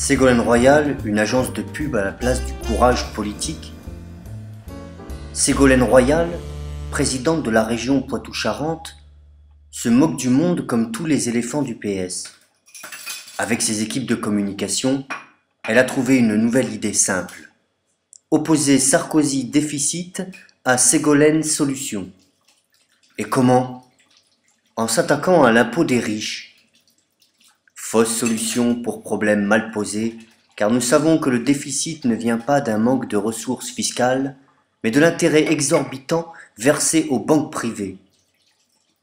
Ségolène Royal, une agence de pub à la place du courage politique. Ségolène Royal, présidente de la région Poitou-Charentes, se moque du monde comme tous les éléphants du PS. Avec ses équipes de communication, elle a trouvé une nouvelle idée simple. Opposer Sarkozy déficit à Ségolène solution. Et comment? En s'attaquant à l'impôt des riches. Fausse solution pour problème mal posé, car nous savons que le déficit ne vient pas d'un manque de ressources fiscales, mais de l'intérêt exorbitant versé aux banques privées.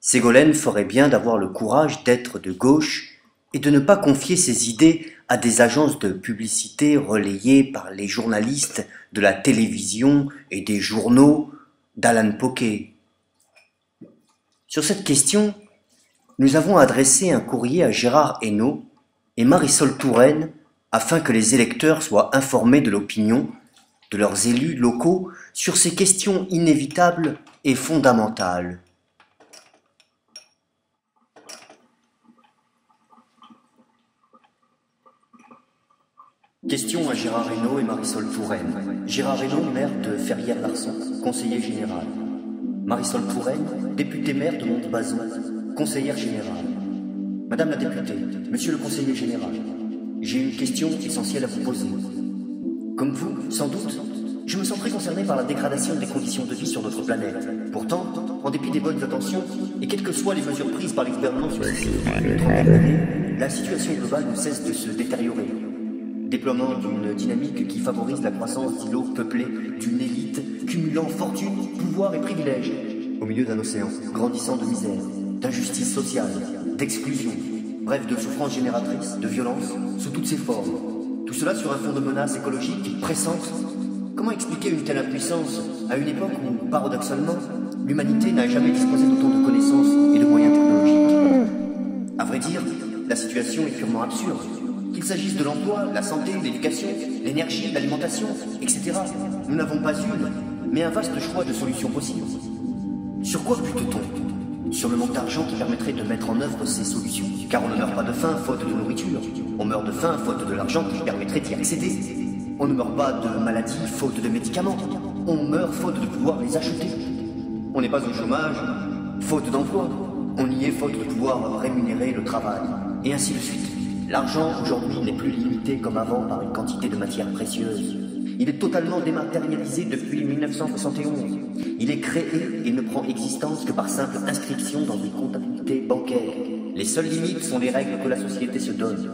Ségolène ferait bien d'avoir le courage d'être de gauche et de ne pas confier ses idées à des agences de publicité relayées par les journalistes de la télévision et des journaux d'Alan Poquet. Sur cette question, nous avons adressé un courrier à Gérard Hainaut et Marisol Touraine afin que les électeurs soient informés de l'opinion de leurs élus locaux sur ces questions inévitables et fondamentales. Question à Gérard Hainaut et Marisol Touraine. Gérard Hainaut, maire de Ferrières-Larsan, conseiller général. Marisol Touraine, députée maire de Montbazon, conseillère générale. Madame la députée, monsieur le conseiller général, j'ai une question essentielle à vous poser. Comme vous, sans doute, je me sens très concerné par la dégradation des conditions de vie sur notre planète. Pourtant, en dépit des bonnes intentions, et quelles que soient les mesures prises par les gouvernements sur ces trentaine d'années, la situation globale ne cesse de se détériorer. Déploiement d'une dynamique qui favorise la croissance d'îlots peuplés d'une élite cumulant fortune, pouvoir et privilèges, au milieu d'un océan grandissant de misère, d'injustice sociale, d'exclusion, bref de souffrance génératrice, de violence, sous toutes ses formes. Tout cela sur un fond de menaces écologiques pressantes. Comment expliquer une telle impuissance à une époque où, paradoxalement, l'humanité n'a jamais disposé d'autant de connaissances et de moyens technologiques? À vrai dire, la situation est purement absurde. Qu'il s'agisse de l'emploi, la santé, l'éducation, l'énergie, l'alimentation, etc. Nous n'avons pas une, mais un vaste choix de solutions possibles. Sur quoi bute-t-on? Sur le manque d'argent qui permettrait de mettre en œuvre ces solutions. Car on ne meurt pas de faim faute de nourriture. On meurt de faim faute de l'argent qui permettrait d'y accéder. On ne meurt pas de maladie faute de médicaments. On meurt faute de pouvoir les acheter. On n'est pas au chômage faute d'emploi. On y est faute de pouvoir rémunérer le travail. Et ainsi de suite. L'argent aujourd'hui n'est plus limité comme avant par une quantité de matières précieuses. Il est totalement dématérialisé depuis 1971. Il est créé et ne prend existence que par simple inscription dans une comptabilité bancaire. Les seules limites sont les règles que la société se donne.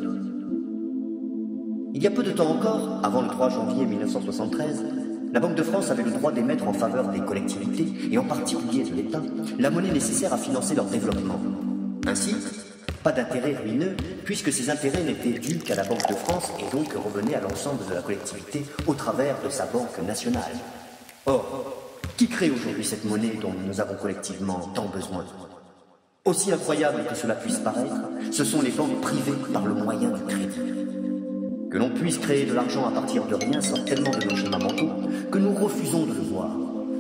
Il y a peu de temps encore, avant le 3 janvier 1973, la Banque de France avait le droit d'émettre en faveur des collectivités, et en particulier de l'État, la monnaie nécessaire à financer leur développement. Ainsi, pas d'intérêt ruineux, puisque ces intérêts n'étaient dus qu'à la Banque de France et donc revenaient à l'ensemble de la collectivité au travers de sa banque nationale. Or, qui crée aujourd'hui cette monnaie dont nous avons collectivement tant besoin? Aussi incroyable que cela puisse paraître, ce sont les banques privées par le moyen du crédit. Que l'on puisse créer de l'argent à partir de rien sort tellement de nos schémas mentaux que nous refusons de le voir.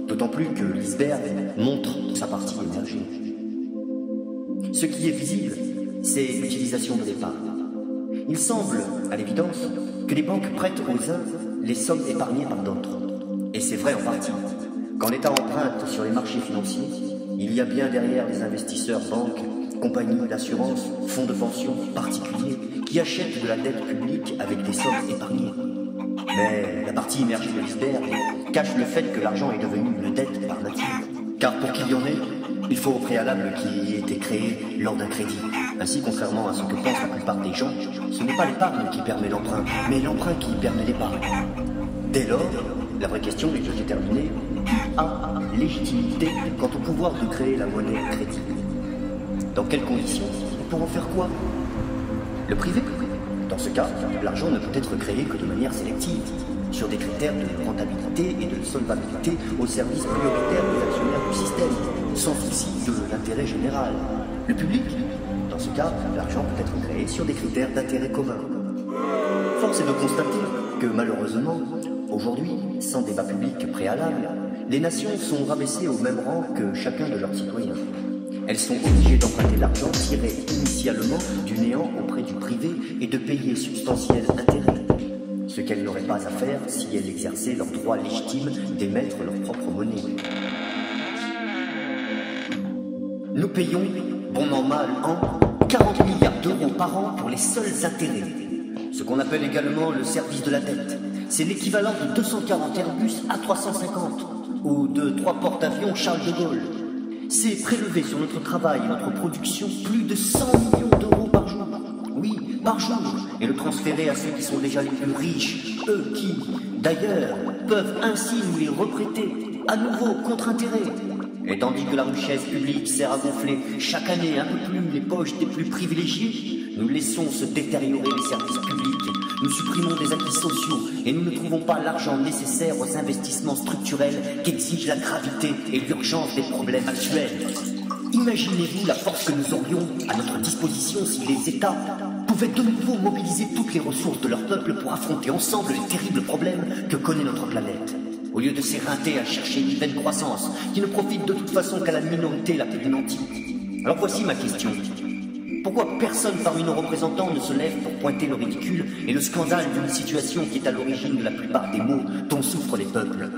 D'autant plus que l'iceberg montre sa partie émergée. Ce qui est visible, c'est l'utilisation de l'épargne. Il semble, à l'évidence, que les banques prêtent aux uns les sommes épargnées par d'autres. Et c'est vrai en partie. Quand l'État emprunte sur les marchés financiers, il y a bien derrière les investisseurs, banques, compagnies d'assurance, fonds de pension, particuliers, qui achètent de la dette publique avec des sommes épargnées. Mais la partie immergée de l'iceberg cache le fait que l'argent est devenu une dette par nature. Car pour qu'il y en ait, il faut au préalable qu'il ait été créé lors d'un crédit. Ainsi, contrairement à ce que pensent la plupart des gens, ce n'est pas l'épargne qui permet l'emprunt, mais l'emprunt qui permet l'épargne. Dès lors, la vraie question est de déterminer qui a légitimité quant au pouvoir de créer la monnaie crédit. Dans quelles conditions et pour en faire quoi? Le privé? Dans ce cas, l'argent ne peut être créé que de manière sélective, sur des critères de rentabilité et de solvabilité au service prioritaire des actionnaires du système, sans souci de l'intérêt général. Le public? Dans ce cas, l'argent peut être créé sur des critères d'intérêt commun. Force est de constater que malheureusement, aujourd'hui, sans débat public préalable, les nations sont rabaissées au même rang que chacun de leurs citoyens. elles sont obligées d'emprunter l'argent tiré initialement du néant auprès du privé et de payer substantiels intérêts, ce qu'elles n'auraient pas à faire si elles exerçaient leur droit légitime d'émettre leur propre monnaie. Nous payons, bon an mal an, 40 milliards d'euros par an pour les seuls intérêts, ce qu'on appelle également le service de la dette. C'est l'équivalent de 240 Airbus A350 ou de 3 porte-avions Charles de Gaulle. C'est prélever sur notre travail et notre production plus de 100 millions d'euros par jour. Oui, par jour. Et le transférer à ceux qui sont déjà les plus riches, eux qui, d'ailleurs, peuvent ainsi nous les reprêter, à nouveau contre intérêt. Et tandis que la richesse publique sert à gonfler chaque année un peu plus les poches des plus privilégiés, nous laissons se détériorer les services publics, nous supprimons des acquis sociaux et nous ne trouvons pas l'argent nécessaire aux investissements structurels qu'exige la gravité et l'urgence des problèmes actuels. Imaginez-vous la force que nous aurions à notre disposition si les États pouvaient de nouveau mobiliser toutes les ressources de leur peuple pour affronter ensemble les terribles problèmes que connaît notre planète, au lieu de s'éreinter à chercher une vaine croissance qui ne profite de toute façon qu'à la minorité la plus nantie. Alors voici ma question. Pourquoi personne parmi nos représentants ne se lève pour pointer le ridicule et le scandale d'une situation qui est à l'origine de la plupart des maux dont souffrent les peuples?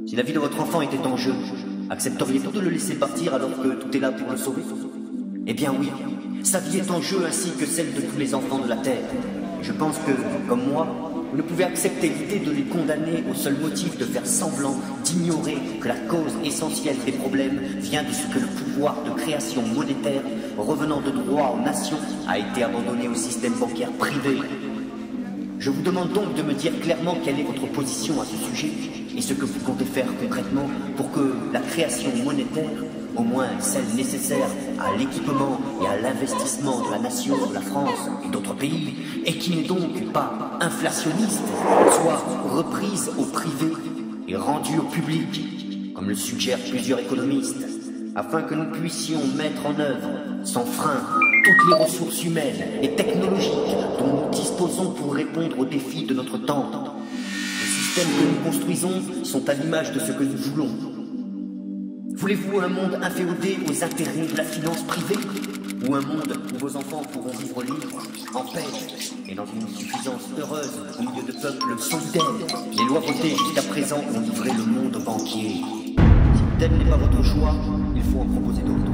Si la vie de votre enfant était en jeu, accepteriez-vous de le laisser partir alors que tout est là pour le sauver? Eh bien oui, sa vie est en jeu ainsi que celle de tous les enfants de la Terre. Je pense que, comme moi, vous ne pouvez accepter l'idée de les condamner au seul motif de faire semblant d'ignorer que la cause essentielle des problèmes vient de ce que le pouvoir de création monétaire revenant de droit aux nations a été abandonné au système bancaire privé. Je vous demande donc de me dire clairement quelle est votre position à ce sujet et ce que vous comptez faire concrètement pour que la création monétaire, au moins celle nécessaire à l'équipement et à l'investissement de la nation, de la France et d'autres pays, et qui n'est donc pas inflationniste, soit reprise au privé et rendue au public, comme le suggèrent plusieurs économistes, afin que nous puissions mettre en œuvre, sans frein, toutes les ressources humaines et technologiques dont nous disposons pour répondre aux défis de notre temps. Les systèmes que nous construisons sont à l'image de ce que nous voulons. Voulez-vous un monde inféodé aux intérêts de la finance privée? Ou un monde où vos enfants pourront vivre libres, en paix, et dans une suffisance heureuse au milieu de peuples solidaires? Les lois votées jusqu'à présent ont livré le monde aux banquiers. Si tel n'est pas votre choix, il faut en proposer d'autres.